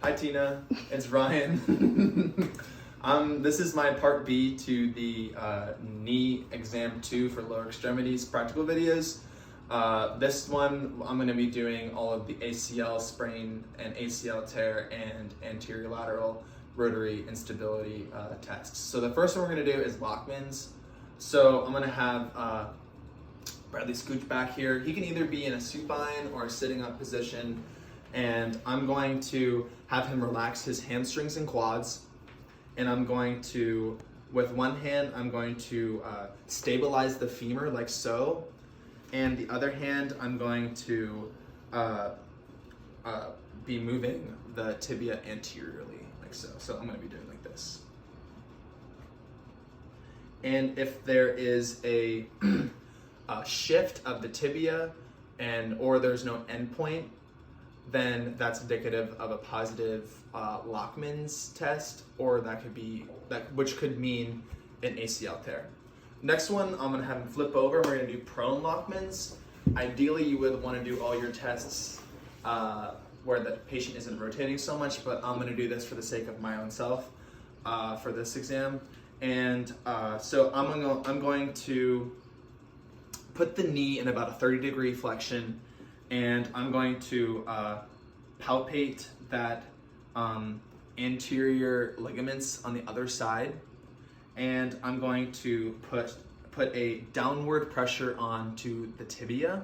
Hi Tina, it's Ryan. This is my part B to the knee exam 2 for lower extremities practical videos. This one I'm going to be doing all of the ACL sprain and ACL tear and anterior lateral rotary instability tests. So the first one we're going to do is Lachman's. So I'm going to have Bradley scooch back here. He can either be in a supine or a sitting up position, and I'm going to have him relax his hamstrings and quads, and I'm going to, with one hand, I'm going to stabilize the femur like so, and the other hand I'm going to be moving the tibia anteriorly like so. So I'm going to be doing like this. And if there is a shift of the tibia or there's no endpoint, then that's indicative of a positive Lachman's test, or that could be which could mean an ACL tear. Next one, I'm gonna have him flip over. We're gonna do prone Lachman's. Ideally, you would want to do all your tests where the patient isn't rotating so much, but I'm gonna do this for the sake of my own self for this exam. And so I'm going to put the knee in about a 30-degree flexion, and I'm going to palpate that anterior ligaments on the other side, and I'm going to put a downward pressure onto the tibia,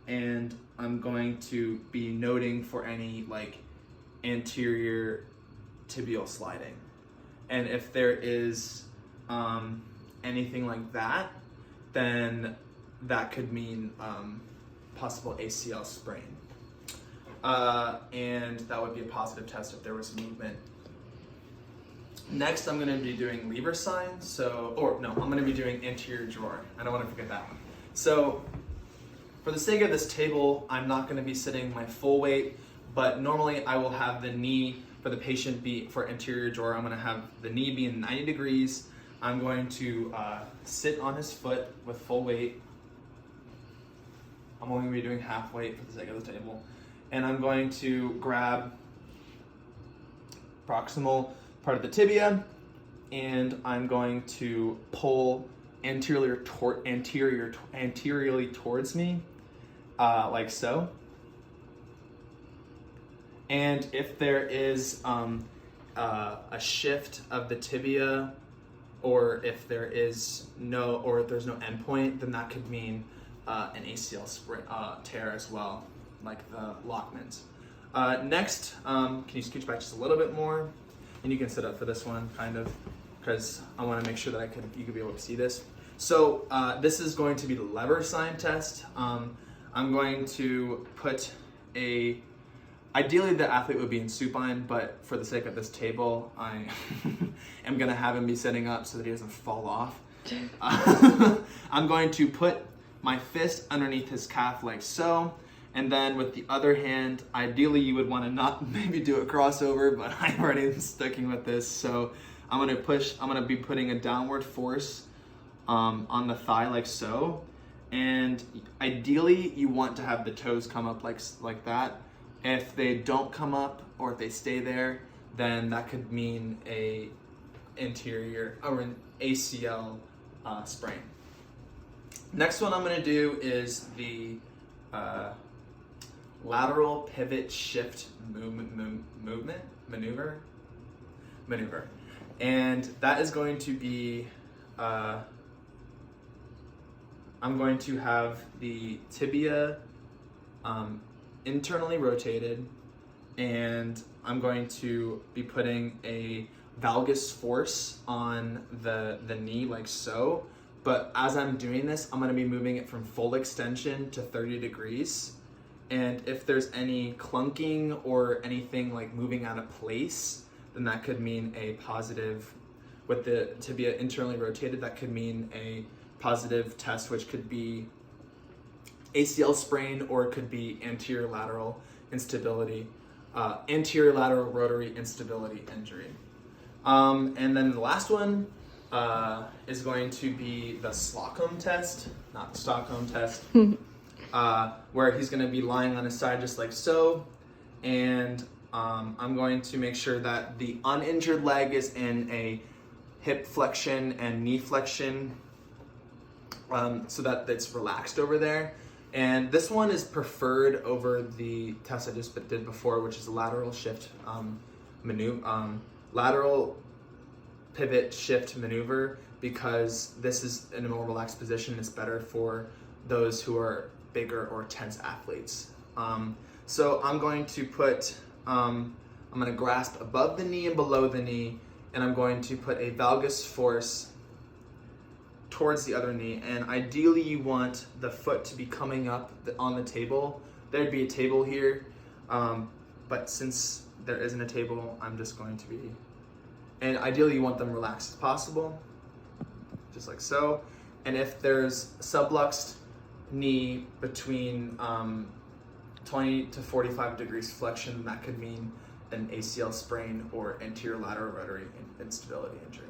and I'm going to be noting for any like anterior tibial sliding. And if there is anything like that, then that could mean possible ACL sprain. And that would be a positive test if there was movement. Next, I'm going to be doing lever sign. I'm going to be doing anterior drawer. I don't want to forget that one. So for the sake of this table, I'm not going to be sitting my full weight, but normally I will have the knee for the patient be for anterior drawer. I'm going to have the knee be in 90 degrees. I'm going to sit on his foot with full weight. I'm only going to be doing half weight for the sake of the table. And I'm going to grab proximal part of the tibia, and I'm going to pull anteriorly towards me, like so. And if there is a shift of the tibia, or if there is there's no endpoint, then that could mean an ACL tear as well, like the Lachman's. Next, can you scooch back just a little bit more? And you can sit up for this one, kind of, because I want to make sure that you could be able to see this. So this is going to be the lever sign test. I'm going to put ideally the athlete would be in supine, but for the sake of this table, I am going to have him be sitting up so that he doesn't fall off. I'm going to put my fist underneath his calf like so, and then with the other hand, ideally you would want to not maybe do a crossover, but I'm already sticking with this. So I'm going to be putting a downward force on the thigh like so, and ideally you want to have the toes come up like that. If they don't come up, or if they stay there, then that could mean an anterior or an ACL sprain. Next one I'm going to do is the lateral pivot shift maneuver, and that is going to be I'm going to have the tibia internally rotated, and I'm going to be putting a valgus force on the knee like so. But as I'm doing this, I'm going to be moving it from full extension to 30 degrees. And if there's any clunking or anything like moving out of place, then that could mean a positive, with the tibia internally rotated, that could mean a positive test, which could be ACL sprain, or it could be anterior lateral instability, anterior lateral rotary instability injury. And then the last one is going to be the Stockholm test, not the Stockholm test, where he's going to be lying on his side just like so, and I'm going to make sure that the uninjured leg is in a hip flexion and knee flexion, so that it's relaxed over there. And this one is preferred over the test I just did before, which is a lateral shift maneuver, lateral pivot shift maneuver, because this is in a more relaxed position. It's better for those who are bigger or tense athletes. So I'm going to put, I'm going to grasp above the knee and below the knee, and I'm going to put a valgus force towards the other knee. And ideally you want the foot to be coming up on the table. There'd be a table here, but since there isn't a table, I'm just going to be, and ideally you want them relaxed as possible, just like so. And if there's subluxed knee between 20 to 45 degrees flexion, that could mean an ACL sprain or anterior lateral rotary instability injury.